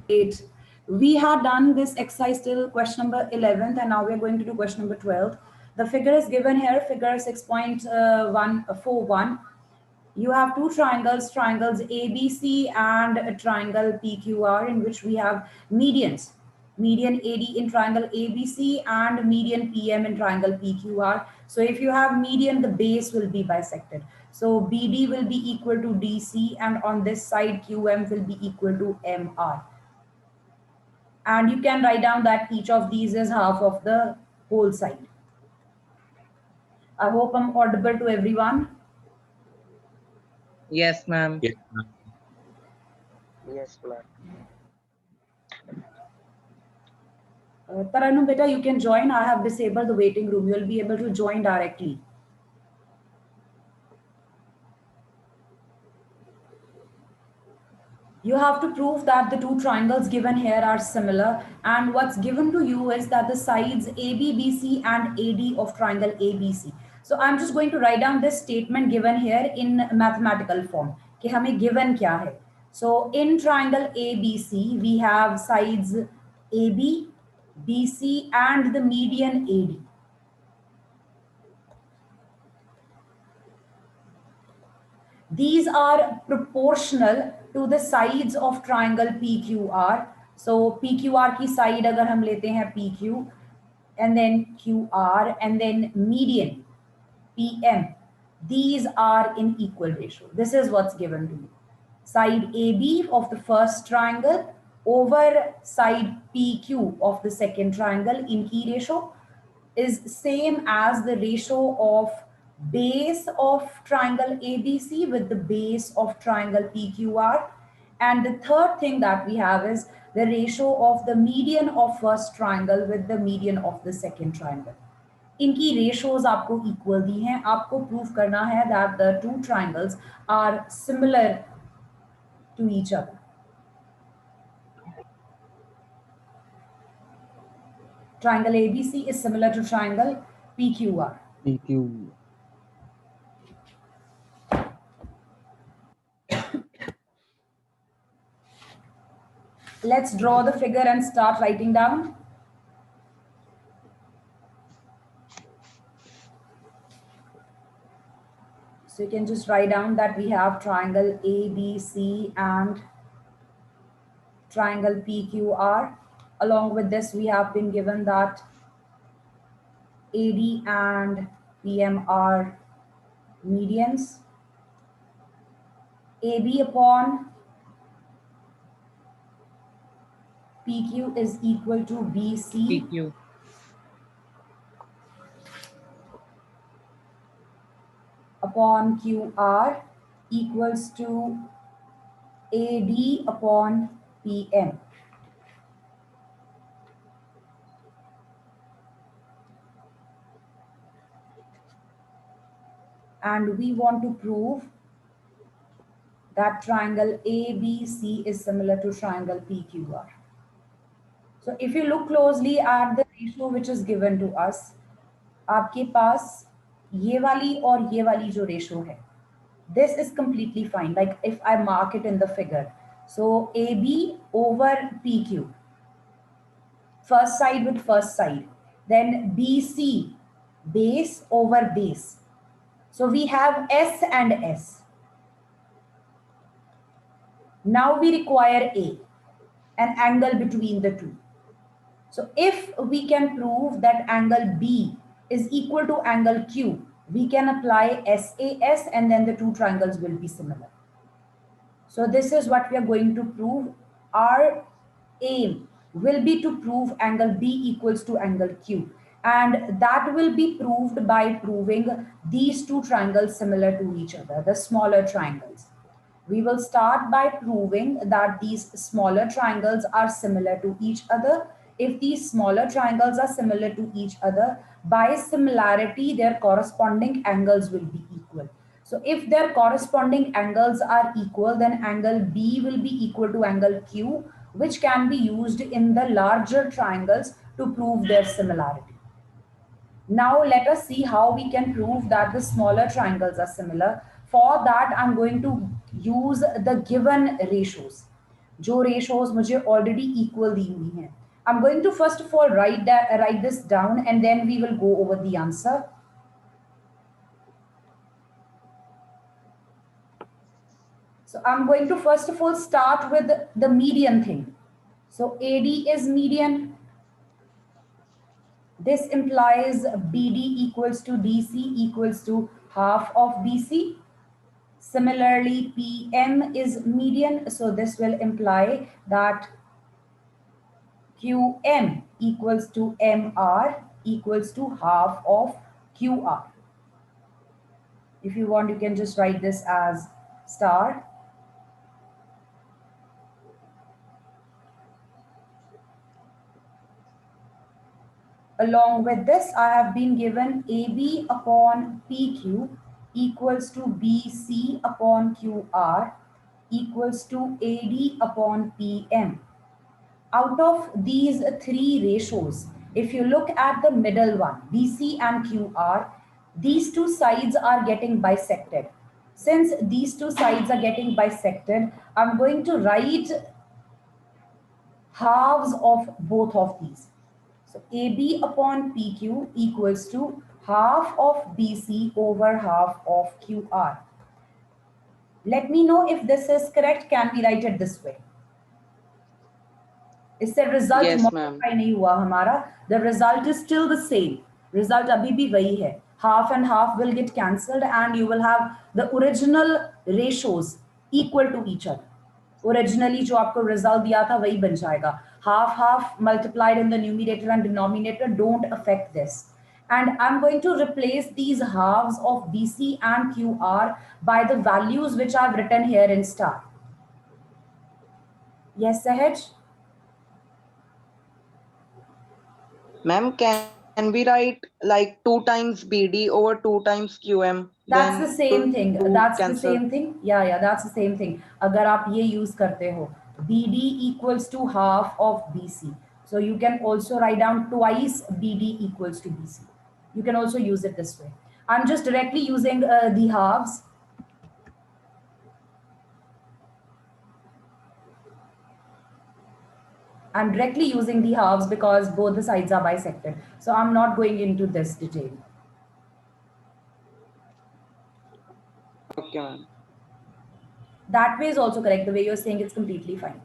8. We had done this exercise till question number 11th, and now we're going to do question number 12. The figure is given here, figure 6.141. You have two triangles, triangles ABC and a triangle PQR, in which we have medians. Median AD in triangle ABC and median PM in triangle PQR. So if you have median, the base will be bisected. So BD will be equal to DC, and on this side QM will be equal to MR. And you can write down that each of these is half of the whole side. I hope I'm audible to everyone. Yes, ma'am. Yes, ma'am. Yes, ma'am. Taranum beta, you can join. I have disabled the waiting room. You'll be able to join directly. You have to prove that the two triangles given here are similar, and what's given to you is that the sides AB, BC and AD of triangle ABC. So I'm just going to write down this statement given here in mathematical form. कि हमें given क्या है? So in triangle ABC, we have sides AB, BC and the median AD. These are proportional to the sides of triangle PQR. So PQR की side अगर हम लेते हैं PQ and then QR and then median PM, these are in equal ratio. This is what's given to you. Side AB of the first triangle over side PQ of the second triangle in key ratio is same as the ratio of base of triangle ABC with the base of triangle PQR. And the third thing that we have is the ratio of the median of first triangle with the median of the second triangle. इनकी ratios आपको equal दी हैं. आपको prove करना है that the two triangles are similar to each other. Triangle ABC is similar to triangle PQR. PQ. Let's draw the figure and start writing down. So you can just write down that we have triangle ABC and triangle PQR. Along with this, we have been given that AD and PM are medians. AB upon PQ is equal to BC. PQ. Upon QR equals to AD upon PM. And we want to prove that triangle ABC is similar to triangle PQR. So if you look closely at the ratio which is given to us, आपके पास ये वाली और ये वाली जो ratio है, this is completely fine. Like if I mark it in the figure, so AB over PQ, first side with first side, then BC, base over base. So we have S and S. Now we require A, an angle between the two. So if we can prove that angle B is equal to angle Q, we can apply SAS and then the two triangles will be similar. So this is what we are going to prove. Our aim will be to prove angle B equals to angle Q. And that will be proved by proving these two triangles similar to each other, the smaller triangles. We will start by proving that these smaller triangles are similar to each other. If these smaller triangles are similar to each other, by similarity, their corresponding angles will be equal. So if their corresponding angles are equal, then angle B will be equal to angle Q, which can be used in the larger triangles to prove their similarity. Now let us see how we can prove that the smaller triangles are similar. For that, I'm going to use the given ratios. जो ratios मुझे already equal दी हुई हैं. I'm going to first of all write this down and then we will go over the answer. So I'm going to first of all start with the median thing. So AD is median. This implies BD equals to DC equals to half of BC. Similarly, PM is median, so this will imply that QM equals to MR equals to half of QR. If you want, you can just write this as star. Along with this, I have been given AB upon PQ equals to BC upon QR equals to AD upon PM. Out of these three ratios, if you look at the middle one, BC and QR, these two sides are getting bisected. Since these two sides are getting bisected, I'm going to write halves of both of these. So AB upon PQ equals to half of BC over half of QR. Let me know if this is correct. Can we write it this way? इससे result Yes, ma'am. Modify नहीं हुआ हमारा. The result is still the same. Result अभी भी वही है. Half and half will get cancelled and you will have the original ratios equal to each other. Originally जो आपको रिजल्ट दिया था वही बन जाएगा. Half half multiplied in the numerator and denominator don't affect this. And I'm going to replace these halves of BC and QR by the values which I've written here in star. Yes, Sahaj? Ma'am, can we write like 2 times BD over 2 times QM? That's the Then same to thing. That's the cancel. same thing. Yeah, that's the same thing. अगर आप ये use करते हो, BD equals to half of BC. So you can also write down twice BD equals to BC. You can also use it this way. I'm just directly using the halves. I'm directly using the halves because both the sides are bisected. So I'm not going into this detail. Okay, ma'am. That way is also correct. The way you're saying it's completely fine.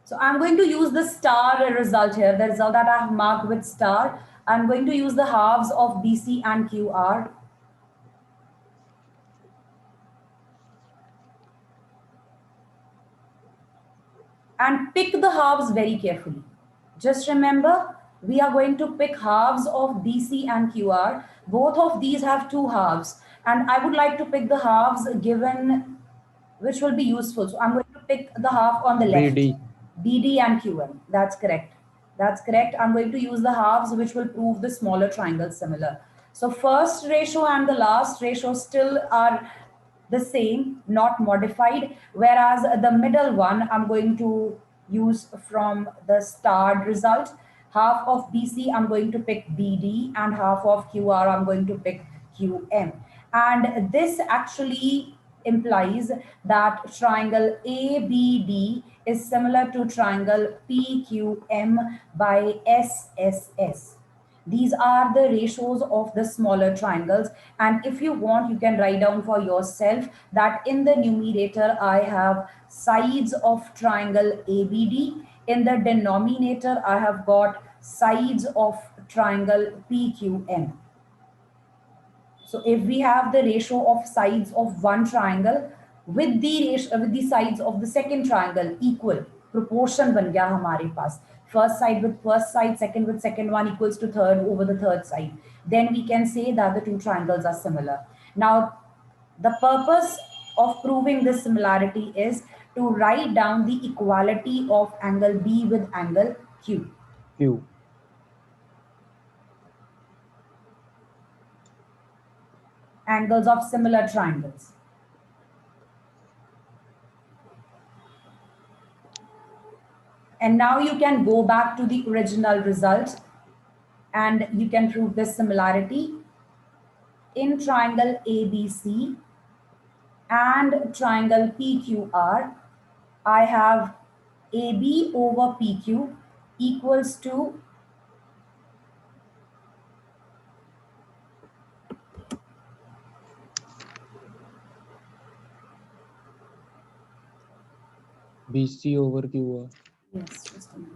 So I'm going to use the star result here, the result that I have marked with star. I'm going to use the halves of BC and QR. And pick the halves very carefully. Just remember, we are going to pick halves of BC and QR. Both of these have two halves. And I would like to pick the halves given which will be useful. So I'm going to pick the half on the left. BD. BD and QM. That's correct. That's correct. I'm going to use the halves which will prove the smaller triangle similar. So first ratio and the last ratio still are the same, not modified. Whereas the middle one, I'm going to use from the starred result. Half of BC, I'm going to pick BD, and half of QR, I'm going to pick QM. And this actually implies that triangle ABD is similar to triangle PQM by SSS. These are the ratios of the smaller triangles. And if you want, you can write down for yourself that in the numerator, I have sides of triangle ABD. In the denominator, I have got sides of triangle PQM. So if we have the ratio of sides of one triangle with the sides of the second triangle equal, proportion बन गया हमारे पास. First side with first side, second with second one equals to third over the third side. Then we can say that the two triangles are similar. Now, the purpose of proving this similarity is to write down the equality of angle B with angle Q. Q. Angles of similar triangles. And now you can go back to the original result and you can prove this similarity. In triangle ABC and triangle PQR, I have AB over PQ equals to BC over QR. yes, just a minute.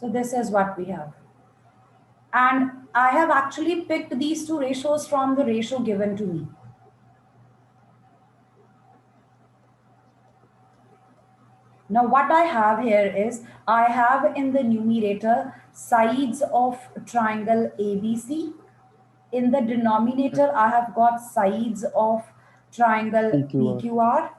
So this is what we have. And I have actually picked these two ratios from the ratio given to me. Now what I have here is, I have in the numerator sides of triangle ABC. In the denominator, I have got sides of triangle PQR. PQR,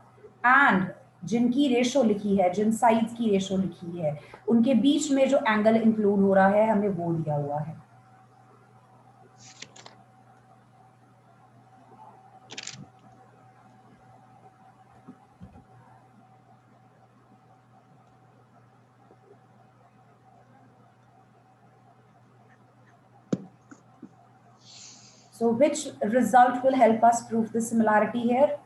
and जिनकी ratio लिखी है, जिन sides की ratio लिखी है, उनके बीच में जो angle include हो रहा है हमें वो दिया हुआ है. So which result will help us prove the similarity here?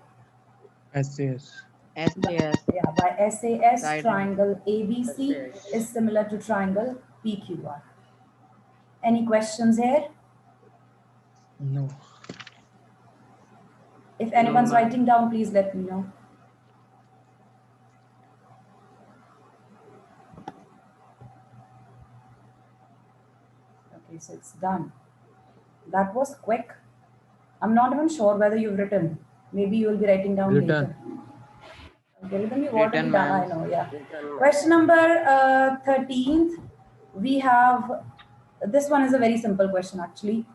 SAS. SAS. Yeah, by SAS, Side triangle ABC SAS. is similar to triangle PQR. Any questions here? No. If anyone's ma'am. writing down, please let me know. Okay, so it's done. That was quick. I'm not even sure whether you've written. Maybe you will be writing down Written. later. Okay, written you've already Written, done. I ma'am. know, yeah. Written, ma'am. Question number 13th. We have, this one is a very simple question actually.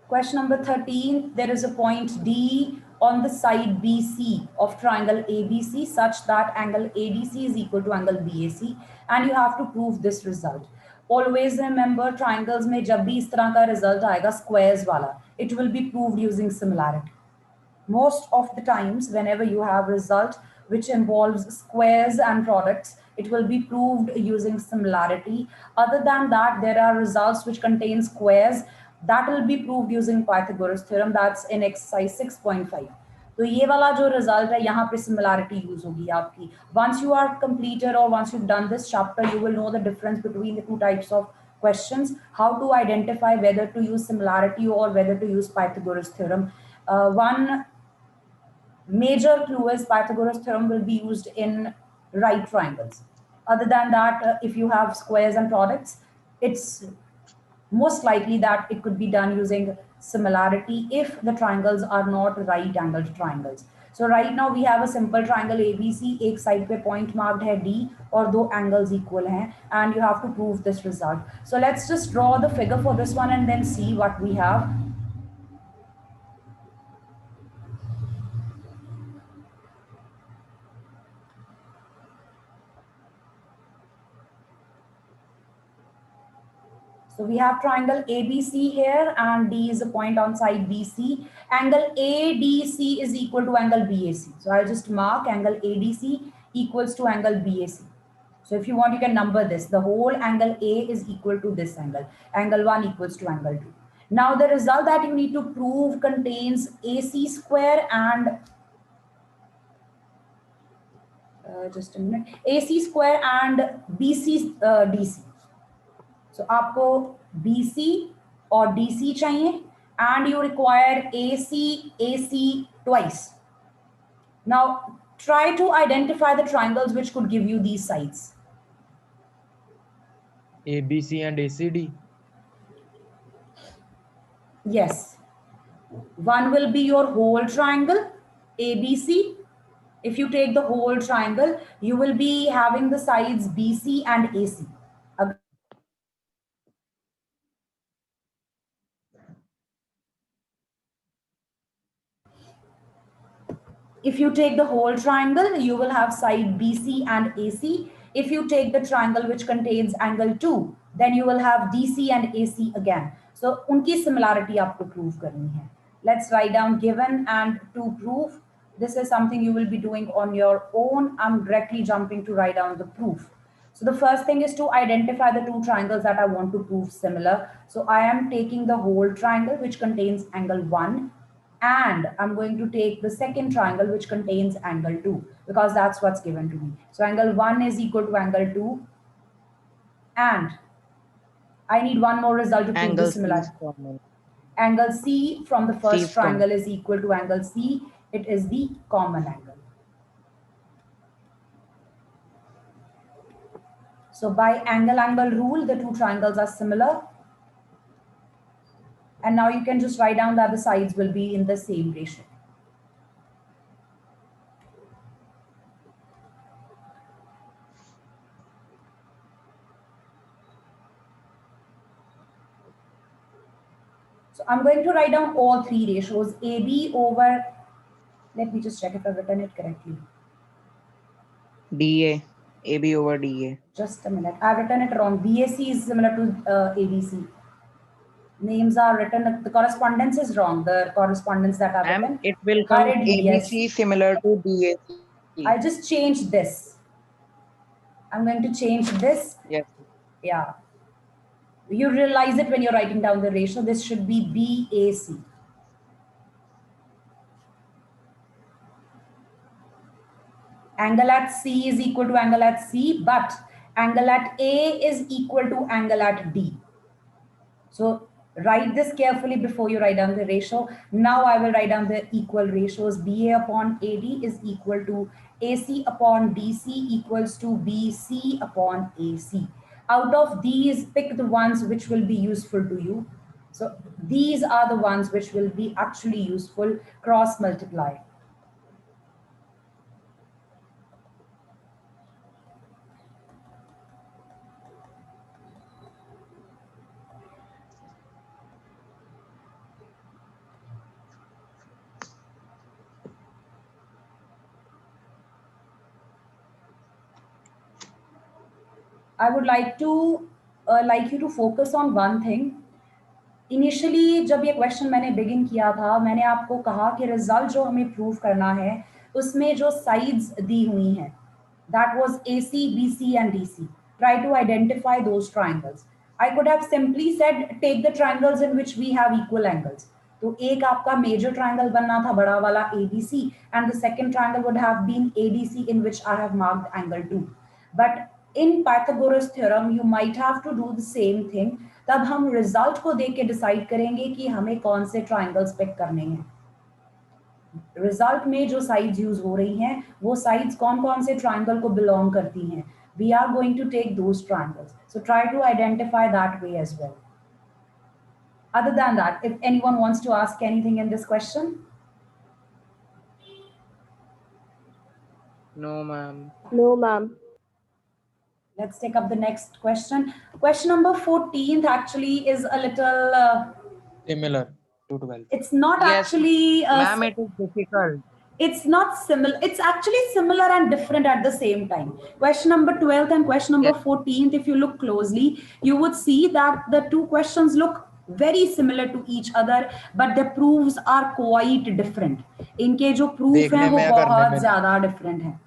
Question number 13, there is a point D on the side BC of triangle ABC such that angle ADC is equal to angle BAC, and you have to prove this result. Always remember, triangles में जब भी इस तरह का result आएगा squares वाला, it will be proved using similarity. Most of the times, whenever you have result which involves squares and products, it will be proved using similarity. Other than that, there are results which contain squares that will be proved using Pythagoras theorem. That's in exercise 6.5. तो ये वाला जो result है यहाँ पे similarity use होगी आपकी. Once you are completed or once you've done this chapter, you will know the difference between the two types of questions, how to identify whether to use similarity or whether to use Pythagoras theorem. One major clue is Pythagoras theorem will be used in right triangles. Other than that, if you have squares and products, it's most likely that it could be done using similarity if the triangles are not right angled triangles. So right now we have a simple triangle ABC, एक side पे point marked है D और दो angles equal हैं, and you have to prove this result. So let's just draw the figure for this one and then see what we have. So we have triangle ABC here, and D is a point on side BC. Angle ADC is equal to angle BAC. So I'll just mark angle ADC equals to angle BAC. So if you want, you can number this. The whole angle A is equal to this angle. Angle 1 equals to angle 2. Now the result that you need to prove contains AC square and just a minute, AC square and BC DC. So आपको BC और DC चाहिए, and you require AC twice. Now try to identify the triangles which could give you these sides. ABC and ACD. Yes. One will be your whole triangle, ABC. If you take the whole triangle, you will be having the sides BC and AC. If you take the whole triangle, you will have side BC and AC. If you take the triangle which contains angle 2, then you will have DC and AC again. So unki similarity aapko prove karni hai. Let's write down given and to prove. This is something you will be doing on your own. I'm directly jumping to write down the proof. So the first thing is to identify the two triangles that I want to prove similar. So I am taking the whole triangle which contains angle 1, and I'm going to take the second triangle which contains angle 2 because that's what's given to me. So angle 1 is equal to angle 2, and I need one more result to prove Angle the C similarity. is common. Angle C from the C first is common. triangle is equal to angle C. It is the common angle. So by angle rule, the two triangles are similar. And now you can just write down that the sides will be in the same ratio. So I'm going to write down all three ratios. AB over, let me just check if I've written it correctly. DA. AB over DA. Just a minute. I've written it wrong. BAC is similar to ABC. Names are written, the correspondence is wrong. The correspondence that I've Ma'am, written. it will come Already, yes. ABC similar to DAC. I'll just change this. I'm going to change this. Yes. Yeah. You realize it when you're writing down the ratio. This should be BAC. Angle at C is equal to angle at C, but angle at A is equal to angle at D. So write this carefully before you write down the ratio. Now I will write down the equal ratios. BA upon AD is equal to AC upon DC equals to BC upon AC. Out of these, pick the ones which will be useful to you. So these are the ones which will be actually useful. Cross multiply. I would like you to focus on one thing. Initially जब ये question मैंने begin किया था, मैंने आपको कहा कि result जो हमें प्रूव करना है उसमें जो साइड्स दी हुई हैं, that was AC, BC and DC. Try to identify those triangles. I could have simply said take the triangles in which we have equal angles. तो एक आपका मेजर ट्रायंगल बनना था बड़ा वाला ABC, and the second triangle would have been ADC in which I have marked angle 2. But in Pythagoras theorem you might have to do the same thing. तब हम result को देख के डिसाइड करेंगे कि हमें कौन से ट्राइंगल्स पिक करने हैं. रिजल्ट में जो साइड्स यूज हो रही हैं वो साइड्स कौन कौन से ट्राइंगल को बिलोंग करती हैं. We are going to take those triangles. So try to identify that way as well. Other than that, if anyone wants to ask anything in this question. No, ma'am. No, ma'am. Let's take up the next question. Question number 14th actually is a little Similar to 12. it's not Yes, actually Ma'am, it is difficult. it's not similar, it's actually similar and different at the same time. Question number 12th and question number Yes. 14th, if you look closely, you would see that the two questions look very similar to each other, but the proofs are quite different. इनके जो proof देखने हैं वो में या करने बहुत में? ज्यादा different हैं.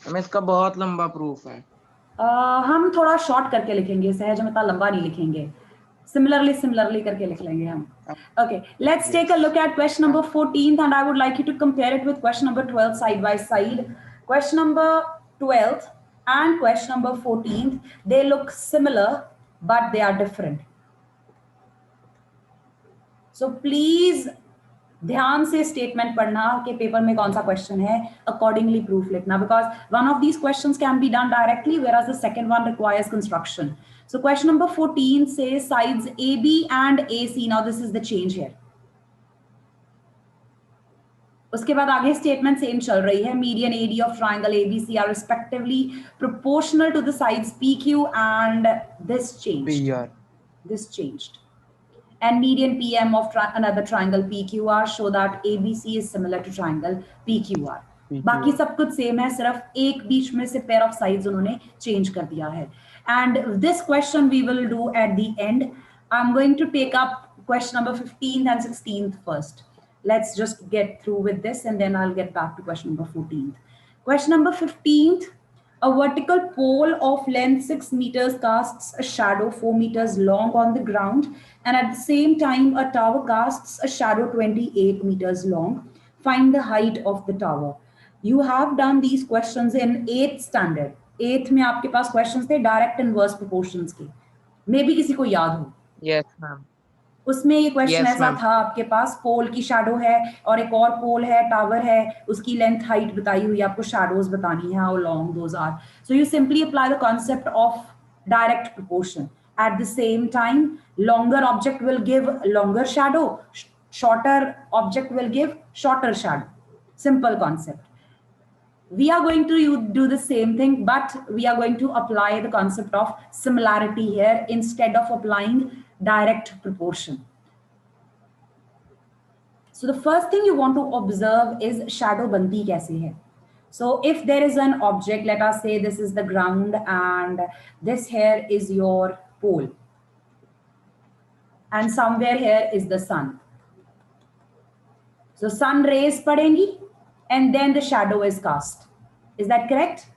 हमें इसका बहुत लंबा प्रूफ है. हम थोड़ा शॉर्ट करके लिखेंगे, सहज में इतना लंबा नहीं लिखेंगे. Similarly करके लिख लेंगे हम. Okay, let's take a look at question number 14th, and I would like you to compare it with question number 12 side by side. Question number 12th and question number 14th, they look similar, but they are different. So please ध्यान से statement पढ़ना कि paper में कौन सा question है, accordingly proof लिखना, because one of these questions can be done directly whereas the second one requires construction. So question number 14 says sides AB and AC. Now this is the change here. उसके बाद आगे statement same चल रही है. Median AD of triangle ABC are respectively proportional to the sides PQ and this changed. PR. This changed. And median PM of another triangle PQR show that ABC is similar to triangle PQR. बाकी सब कुछ same है, सिर्फ एक बीच में से pair of sides उन्होंने चेंज कर दिया है. And this question we will do at the end. I am going to take up question number 15th and 16th first. Let's just get through with this and then I'll get back to question number 14th. Question number 15th. A vertical pole of length 6 meters casts a shadow 4 meters long on the ground, and at the same time, a tower casts a shadow 28 meters long. Find the height of the tower. You have done these questions in 8th standard. 8th में आपके पास questions थे direct inverse proportions के. Maybe किसी को याद हो. Yes, ma'am. उसमें ये क्वेश्चन Yes, ऐसा ma'am. था, आपके पास पोल की शैडो है और एक और पोल है, टावर है, उसकी लेंथ हाइट बताई हुई है, आपको शैडोज बतानी है, how long those are. So you simply apply the concept of direct proportion. At the same time, longer object will give longer shadow, shorter object will give shorter shadow. Simple concept. We are going to do the same thing, but we are going to apply the concept of similarity here instead of applying direct proportion. So the first thing you want to observe is shadow banti kaise hai. So if there is an object, let us say this is the ground and this here is your pole, and somewhere here is the sun. So sun rays padengi and then the shadow is cast. Is that correct?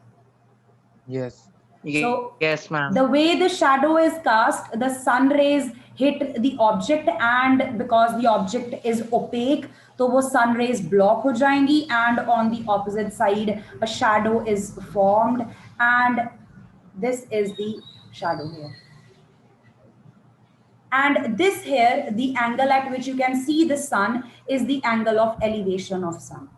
Yes. So Yes, ma'am. the way the shadow is cast, the sun rays hit the object, and because the object is opaque, तो वो sun rays block हो जाएंगी, and on the opposite side a shadow is formed, and this is the shadow here. And this here, the angle at which you can see the sun is the angle of elevation of sun.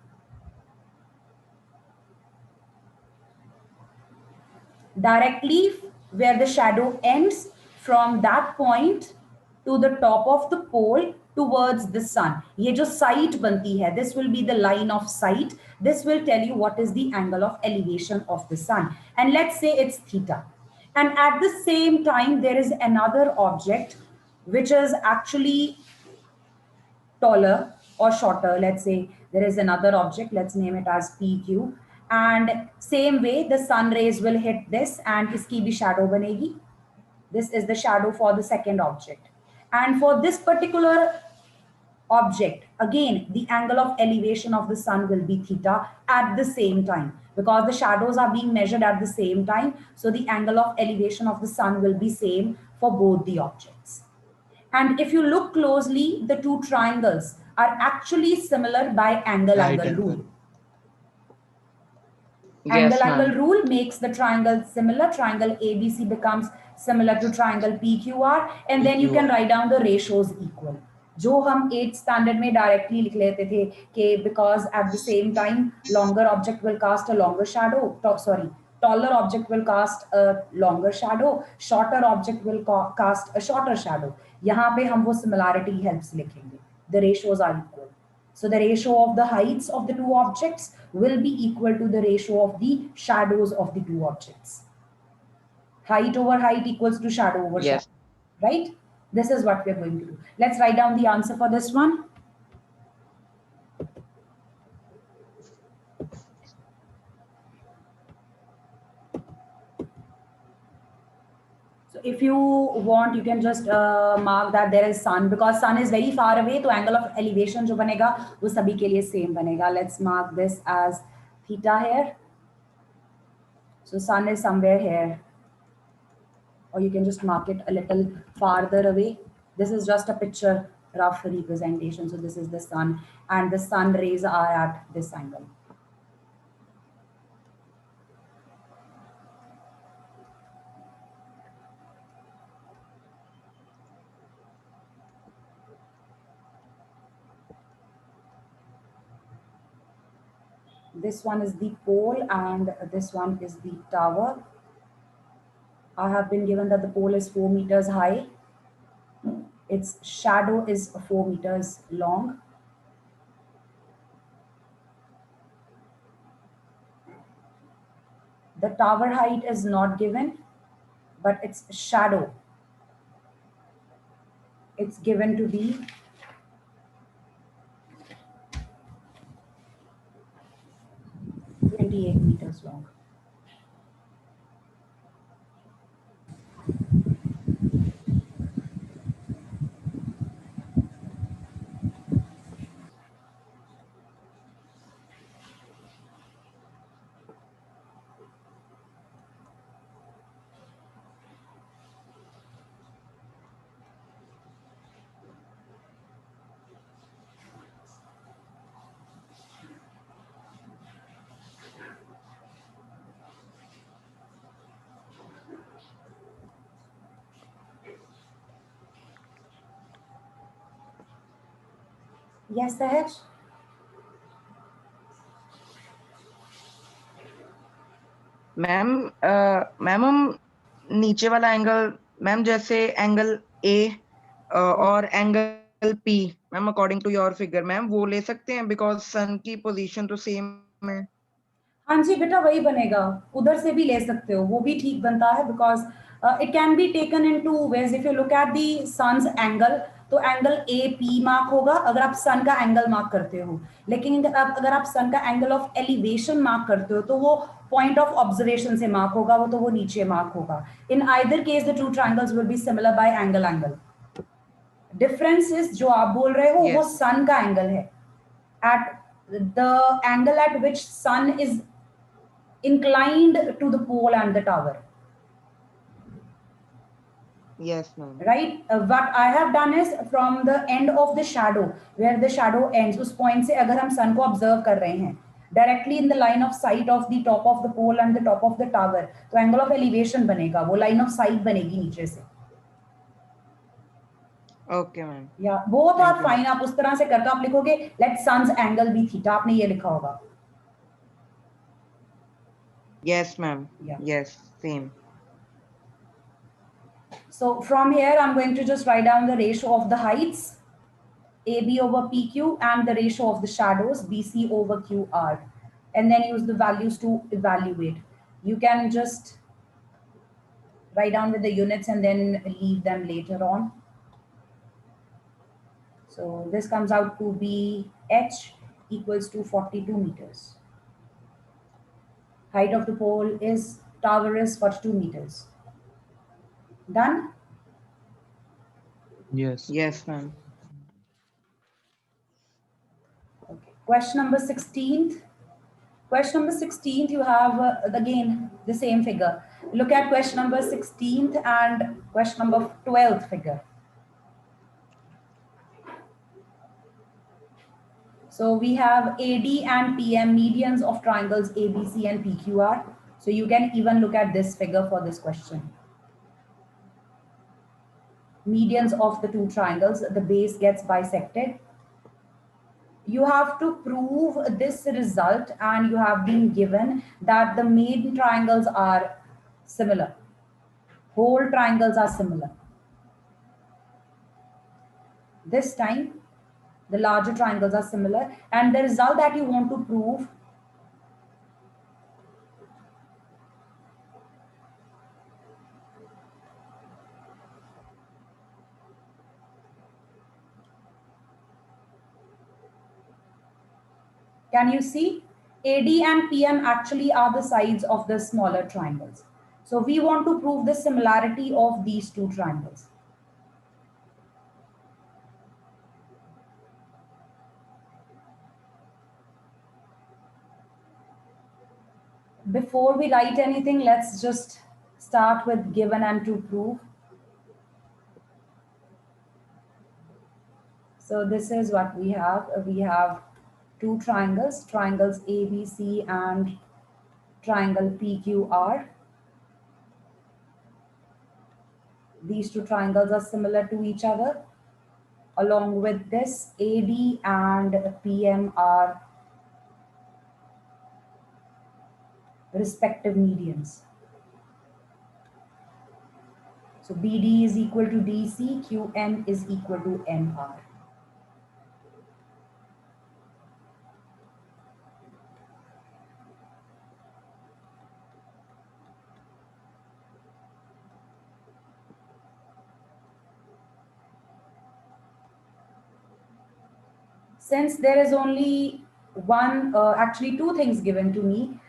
Directly where the shadow ends, from that point to the top of the pole towards the sun, ये जो sight बनती है, this will be the line of sight. This will tell you what is the angle of elevation of the sun, and let's say it's theta. And at the same time, there is another object which is actually taller or shorter. Let's say there is another object, let's name it as PQ, and same way the sun rays will hit this and iski bhi shadow banegi. This is the shadow for the second object, and for this particular object, again the angle of elevation of the sun will be theta at the same time, because the shadows are being measured at the same time. So the angle of elevation of the sun will be same for both the objects. And if you look closely, the two triangles are actually similar by angle Right angle angle. rule. Yes, Angle angle ma'am. rule makes the triangle similar. Triangle ABC becomes similar to triangle PQR, and then you can PQR. write down the ratios equal. जो हम 8th standard में directly लिख लेते थे कि because at the same time longer object will cast a longer shadow, taller object will cast a longer shadow, shorter object will cast a shorter shadow. यहाँ पे हम वो similarity helps लिखेंगे. The ratios are equal. So the ratio of the heights of the two objects will be equal to the ratio of the shadows of the two objects. Height over height equals to shadow over Yes. shadow, right? This is what we're going to do. Let's write down the answer for this one. So if you want, you can just mark that there is sun, because sun is very far away, तो angle of elevation जो बनेगा वो सभी के लिए same बनेगा. Let's mark this as theta here. So sun is somewhere here, or you can just mark it a little farther away. This is just a picture rough representation. So this is the sun, and the sun rays are at this angle. This one is the pole and this one is the tower. I have been given that the pole is 4 meters high. Its shadow is 4 meters long. The tower height is not given, but its shadow, it's given to be 28 meters long. Yes, Sahaj? Ma'am ma'am हम नीचे वाला angle, ma'am जैसे angle A और angle P, ma'am according to your figure, ma'am वो ले सकते हैं because सन की पोजीशन तो सेम है. हाँ जी बेटा, वही बनेगा। उधर से भी ले सकते हो, वो भी ठीक बनता है, because it can be taken in two ways. If you look at the sun's angle, तो एंगल ए पी मार्क होगा अगर आप सन का एंगल मार्क करते हो। लेकिन अगर आप सन का एंगल ऑफ एलिवेशन मार्क करते हो तो वो पॉइंट ऑफ ऑब्जर्वेशन से मार्क होगा, वो तो वो नीचे मार्क होगा। In either case the two triangles will be similar by angle angle. Difference is जो आप बोल रहे हो वो Yes. सन का एंगल है, at the angle at which sun is inclined to the pole and the tower, Yes, ma'am. right? What I have done is from the end of the shadow, where the shadow ends, उस point से अगर हम sun को observe कर रहे हैं directly in the line of sight of the top of the pole and the top of the tower, तो angle of elevation बनेगा, वो line of sight बनेगी नीचे से। Okay, ma'am. या both are Thank you. fine, आप उस तरह से करके आप लिखोगे let sun's angle be theta, आपने ये लिखा होगा। Yes, ma'am. Yeah. Yes, same. So from here I'm going to just write down the ratio of the heights AB over PQ and the ratio of the shadows BC over QR, and then use the values to evaluate. You can just write down with the units and then leave them later on. So this comes out to be H equals to 42 meters. Height of the pole is tower is 42 meters. Done? Yes. Yes, ma'am. Okay. Question number 16th. Question number 16th, you have again the same figure. Look at question number 16th and question number 12th figure. So we have AD and PM, medians of triangles ABC and PQR. So you can even look at this figure for this question. Medians of the two triangles, the base gets bisected. You have to prove this result, and you have been given that the main triangles are similar. Whole triangles are similar. This time, the larger triangles are similar, and the result that you want to prove can you see? AD and PM actually are the sides of the smaller triangles. So we want to prove the similarity of these two triangles. Before we write anything, let's just start with given and to prove. So this is what we have. We have two triangles, triangles ABC and triangle PQR. These two triangles are similar to each other. Along with this, AD and PM are respective medians. So BD is equal to DC, QN is equal to NR. Since there is only one, actually two things given to me,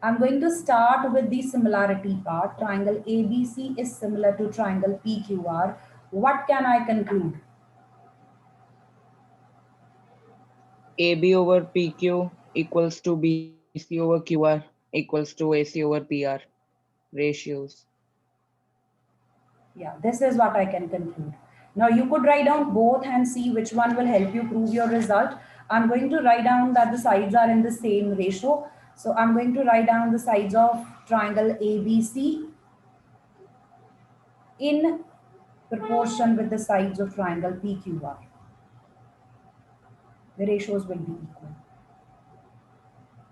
I'm going to start with the similarity part. Triangle ABC is similar to triangle PQR. What can I conclude? AB over PQ equals to BC over QR equals to AC over PR ratios. Yeah, this is what I can conclude. Now you could write down both and see which one will help you prove your result. I'm going to write down that the sides are in the same ratio. So I'm going to write down the sides of triangle ABC in proportion with the sides of triangle PQR. The ratios will be equal.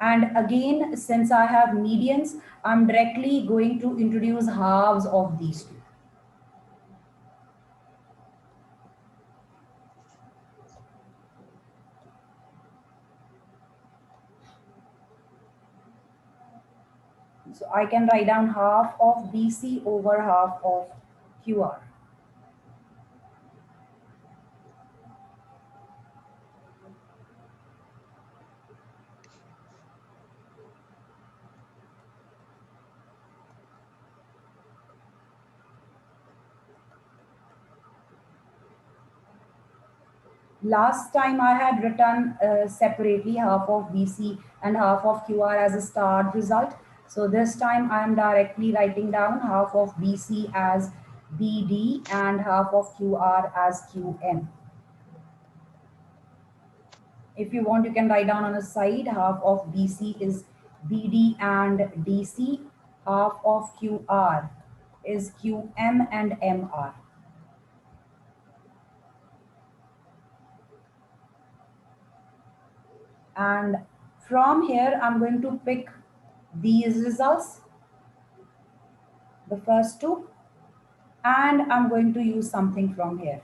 And again, since I have medians, I'm directly going to introduce halves of these two. So I can write down half of BC over half of QR. Last time I had written separately half of BC and half of QR as a starred result. So this time I am directly writing down half of BC as BD and half of QR as QN. If you want, you can write down on a side half of BC is BD and DC, half of QR is QM and MR. And from here, I'm going to pick these results, the first two, and I'm going to use something from here.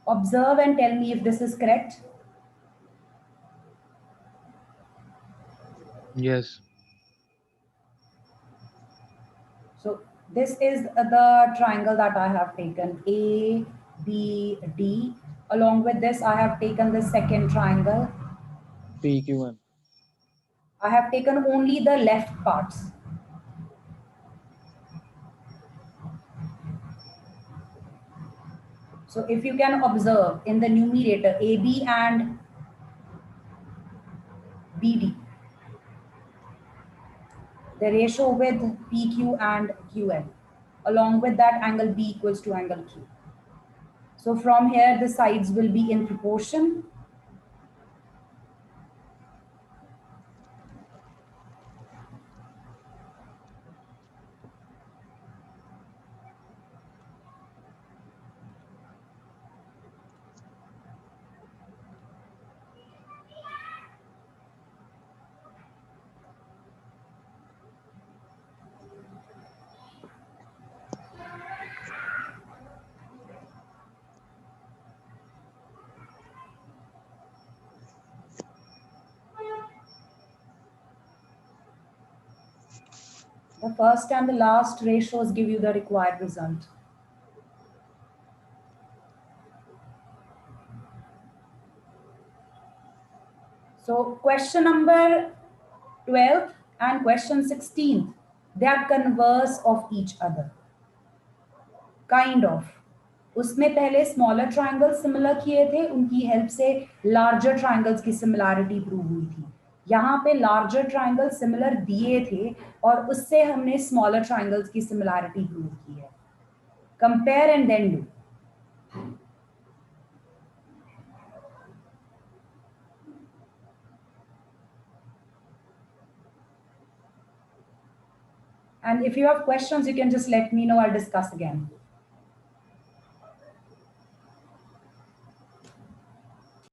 Observe and tell me if this is correct. Yes. So this is the triangle that I have taken, A, B, D. Along with this, I have taken the second triangle. PQM. I have taken only the left parts. So if you can observe in the numerator, AB and BD, the ratio with PQ and QN. Along with that, angle B equals to angle Q. So from here, the sides will be in proportion. The first and the last ratios give you the required result. So question number 12 and question 16, they are converse of each other. Kind of. उसमें पहले smaller triangle similar किए थे, उनकी help से larger triangles की similarity prove हुई थी. यहाँ पे लार्जर ट्राइंगल सिमिलर दिए थे और उससे हमने स्मॉलर ट्राइंगल्स की सिमिलैरिटी प्रूव की है. Compare and then do. And if you have questions, you can just let me know. I'll discuss again.